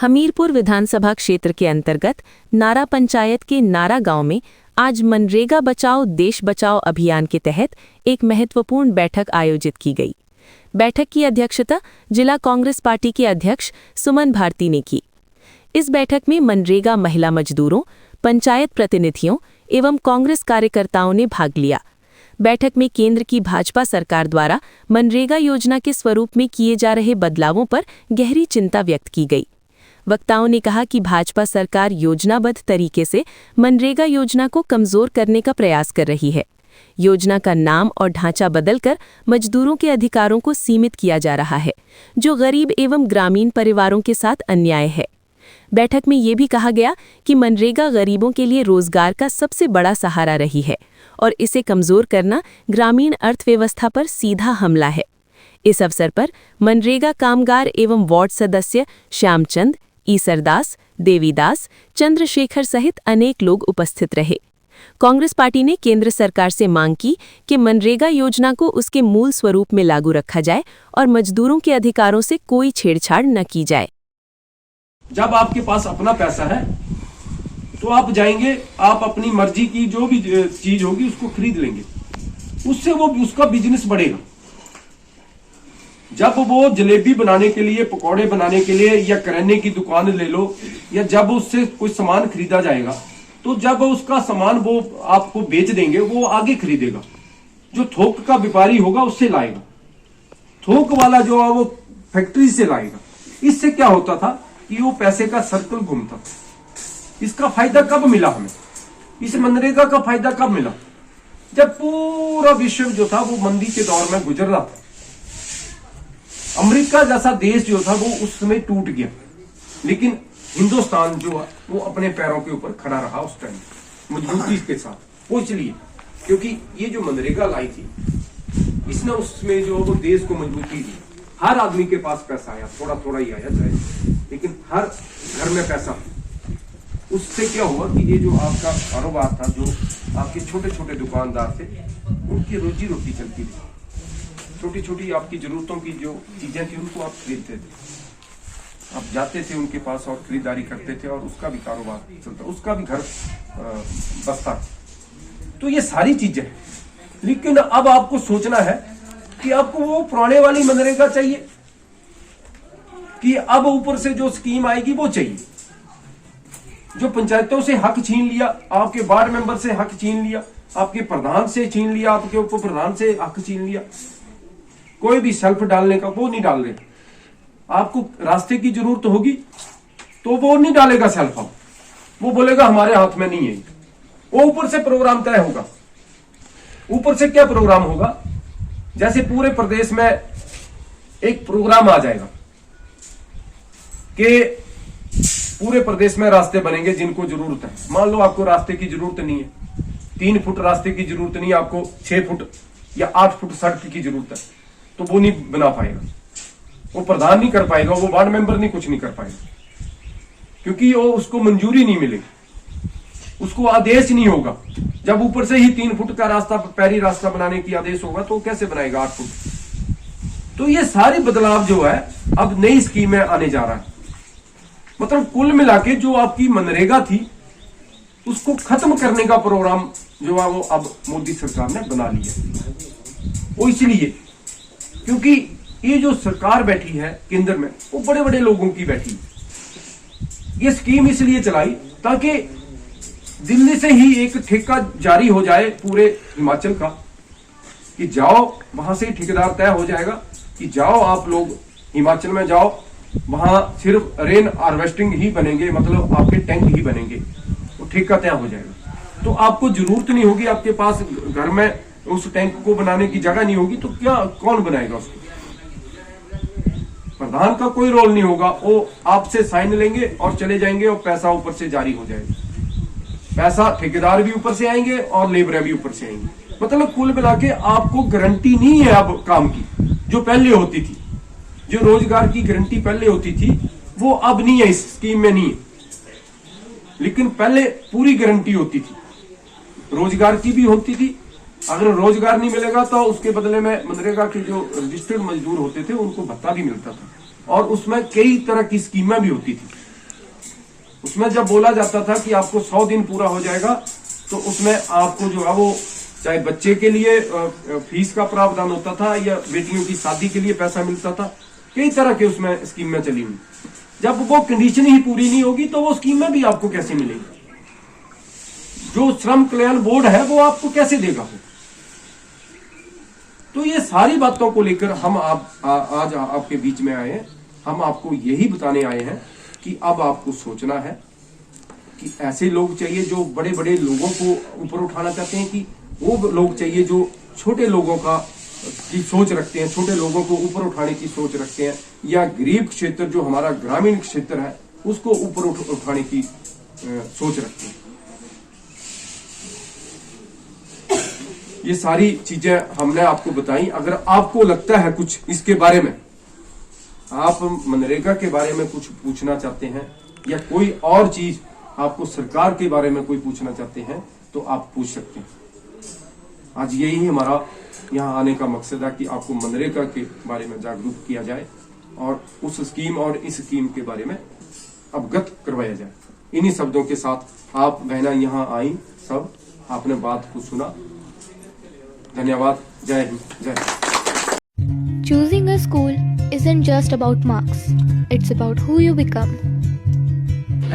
हमीरपुर विधानसभा क्षेत्र के अंतर्गत नारा पंचायत के नारा गांव में आज मनरेगा बचाओ देश बचाओ अभियान के तहत एक महत्वपूर्ण बैठक आयोजित की गई। बैठक की अध्यक्षता जिला कांग्रेस पार्टी के अध्यक्ष सुमन भारती ने की। इस बैठक में मनरेगा महिला मजदूरों, पंचायत प्रतिनिधियों एवं कांग्रेस कार्यकर्ताओं ने भाग लिया। बैठक में केंद्र की भाजपा सरकार द्वारा मनरेगा योजना के स्वरूप में किए जा रहे बदलावों पर गहरी चिंता व्यक्त की गई। वक्ताओं ने कहा कि भाजपा सरकार योजनाबद्ध तरीके से मनरेगा योजना को कमजोर करने का प्रयास कर रही है। योजना का नाम और ढांचा बदलकर मजदूरों के अधिकारों को सीमित किया जा रहा है, जो गरीब एवं ग्रामीण परिवारों के साथ अन्याय है। बैठक में ये भी कहा गया कि मनरेगा गरीबों के लिए रोजगार का सबसे बड़ा सहारा रही है और इसे कमजोर करना ग्रामीण अर्थव्यवस्था पर सीधा हमला है। इस अवसर पर मनरेगा कामगार एवं वार्ड सदस्य श्यामचंद, ईसरदास, देवीदास, चंद्रशेखर सहित अनेक लोग उपस्थित रहे। कांग्रेस पार्टी ने केंद्र सरकार से मांग की कि मनरेगा योजना को उसके मूल स्वरूप में लागू रखा जाए और मजदूरों के अधिकारों से कोई छेड़छाड़ न की जाए। जब आपके पास अपना पैसा है तो आप जाएंगे, आप अपनी मर्जी की जो भी चीज होगी उसको खरीद लेंगे, उससे वो उसका बिजनेस बढ़ेगा। जब वो जलेबी बनाने के लिए, पकौड़े बनाने के लिए या किराने की दुकान ले लो, या जब उससे कोई सामान खरीदा जाएगा तो जब उसका सामान वो आपको बेच देंगे, वो आगे खरीदेगा। जो थोक का व्यापारी होगा उससे लाएगा, थोक वाला जो है वो फैक्ट्री से लाएगा। इससे क्या होता था कि वो पैसे का सर्कल घूमता। इसका फायदा कब मिला हमें? इस मनरेगा का फायदा कब मिला? जब पूरा विश्व जो था वो मंदी के दौर में गुजर रहा था। अमेरिका जैसा देश जो था वो उस समय टूट गया, लेकिन हिंदुस्तान जो है वो अपने पैरों के ऊपर खड़ा रहा उस टाइम मजबूती के साथ। वो इसलिए क्योंकि ये जो मनरेगा लाई थी, इसने उसमें जो वो देश को मजबूती दी। हर आदमी के पास पैसा आया, थोड़ा थोड़ा ही आया चाहे, लेकिन हर घर में पैसा। उससे क्या हुआ कि ये जो आपका कारोबार था, जो आपके छोटे छोटे दुकानदार थे, उनकी रोजी रोटी चलती थी। छोटी छोटी आपकी जरूरतों की जो चीजें थी उनको आप खरीदते थे, आप जाते थे उनके पास और खरीदारी करते थे, और उसका भी कारोबार चलता, उसका भी घर बसता। तो ये सारी चीजें, लेकिन अब आपको सोचना है कि आपको वो पुराने वाली मनरेगा चाहिए कि अब ऊपर से जो स्कीम आएगी वो चाहिए। जो पंचायतों से हक छीन लिया, आपके वार्ड मेंबर से हक छीन लिया, आपके प्रधान से छीन लिया, आपके उप प्रधान से हक छीन लिया, कोई भी सेल्फ डालने का वो नहीं डाल रहे। आपको रास्ते की जरूरत होगी तो वो नहीं डालेगा सेल्फ, वो बोलेगा हमारे हाथ में नहीं है। वो ऊपर से प्रोग्राम तय होगा। ऊपर से क्या प्रोग्राम होगा? जैसे पूरे प्रदेश में एक प्रोग्राम आ जाएगा कि पूरे प्रदेश में रास्ते बनेंगे जिनको जरूरत है। मान लो आपको रास्ते की जरूरत नहीं है, 3 फुट रास्ते की जरूरत नहीं है, आपको 6 फुट या 8 फुट सड़क की जरूरत है, तो वो नहीं बना पाएगा, वो प्रधान नहीं कर पाएगा, वो वार्ड मेंबर नहीं कुछ नहीं कर पाएगा, क्योंकि वो उसको मंजूरी नहीं मिलेगी, उसको आदेश नहीं होगा। जब ऊपर से ही 3 फुट का रास्ता, पैरी रास्ता बनाने की आदेश होगा तो कैसे बनाएगा 8 फुट? तो ये सारे बदलाव जो है अब नई स्कीम में आने जा रहा है। मतलब कुल मिला के जो आपकी मनरेगा थी उसको खत्म करने का प्रोग्राम जो है वो अब मोदी सरकार ने बना लिया। वो इसलिए क्योंकि ये जो सरकार बैठी है केंद्र में, वो बड़े बड़े लोगों की बैठी है। ये स्कीम इसलिए चलाई ताकि दिल्ली से ही एक ठेका जारी हो जाए पूरे हिमाचल का, कि जाओ वहां से ठेकेदार तय हो जाएगा कि जाओ आप लोग हिमाचल में जाओ, वहां सिर्फ रेन हार्वेस्टिंग ही बनेंगे, मतलब आपके टैंक ही बनेंगे, वो ठेका तय हो जाएगा। तो आपको जरूरत नहीं होगी, आपके पास घर में उस टैंक को बनाने की जगह नहीं होगी, तो क्या कौन बनाएगा उसको? प्रधान का कोई रोल नहीं होगा, वो आपसे साइन लेंगे और चले जाएंगे और पैसा ऊपर से जारी हो जाएगा। पैसा ठेकेदार भी ऊपर से आएंगे और लेबर भी ऊपर से आएंगे। मतलब कुल मिला के आपको गारंटी नहीं है अब काम की, जो पहले होती थी। जो रोजगार की गारंटी पहले होती थी वो अब नहीं है, इस स्कीम में नहीं है, लेकिन पहले पूरी गारंटी होती थी, रोजगार की भी होती थी। अगर रोजगार नहीं मिलेगा तो उसके बदले में मनरेगा के जो रजिस्टर्ड मजदूर होते थे उनको भत्ता भी मिलता था, और उसमें कई तरह की स्कीमें भी होती थी। उसमें जब बोला जाता था कि आपको 100 दिन पूरा हो जाएगा, तो उसमें आपको जो है वो चाहे बच्चे के लिए फीस का प्रावधान होता था या बेटियों की शादी के लिए पैसा मिलता था, कई तरह के उसमें स्कीमें चली हुई। जब वो कंडीशन ही पूरी नहीं होगी तो वो स्कीमें भी आपको कैसे मिलेंगी? जो श्रम कल्याण बोर्ड है वो आपको कैसे देगा? तो ये सारी बातों को लेकर हम आज आपके बीच में आए हैं। हम आपको यही बताने आए हैं कि अब आपको सोचना है कि ऐसे लोग चाहिए जो बड़े बड़े लोगों को ऊपर उठाना चाहते हैं, कि वो लोग चाहिए जो छोटे लोगों की सोच रखते हैं, छोटे लोगों को ऊपर उठाने की सोच रखते हैं, या गरीब क्षेत्र जो हमारा ग्रामीण क्षेत्र है उसको ऊपर उठाने की सोच रखते हैं। ये सारी चीजें हमने आपको बताई। अगर आपको लगता है कुछ इसके बारे में, आप मनरेगा के बारे में कुछ पूछना चाहते हैं या कोई और चीज आपको सरकार के बारे में कोई पूछना चाहते हैं, तो आप पूछ सकते हैं। आज यही हमारा यहाँ आने का मकसद है कि आपको मनरेगा के बारे में जागरूक किया जाए और उस स्कीम और इस स्कीम के बारे में अवगत करवाया जाए। इन्हीं शब्दों के साथ आप बहना यहाँ आई, सब आपने बात को सुना। धन्यवाद। जय हिंद, जय Hind. Choosing a school isn't just about marks, it's about who you become.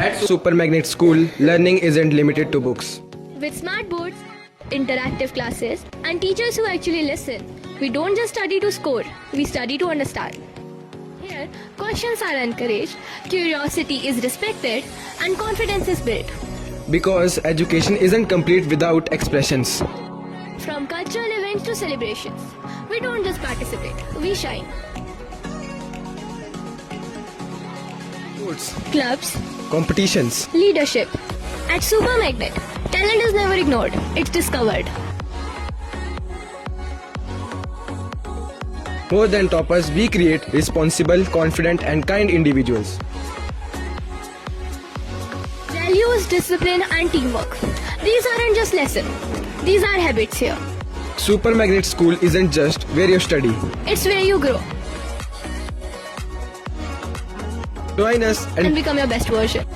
At Super Magnet School, learning isn't limited to books. With smart boards, interactive classes, and teachers who actually listen, we don't just study to score, we study to understand. Here, questions are encouraged, curiosity is respected, and confidence is built. Because education isn't complete without expressions. From cultural events to celebrations, we don't just participate, we shine. Sports, Clubs, competitions, leadership. At Super Magnet, talent is never ignored, it's discovered. more than toppers, we create responsible, confident, and kind individuals. Values, discipline, and teamwork. These aren't just lessons, these are habits here. Super Magnet School isn't just where you study. It's where you grow Join us and become your best version.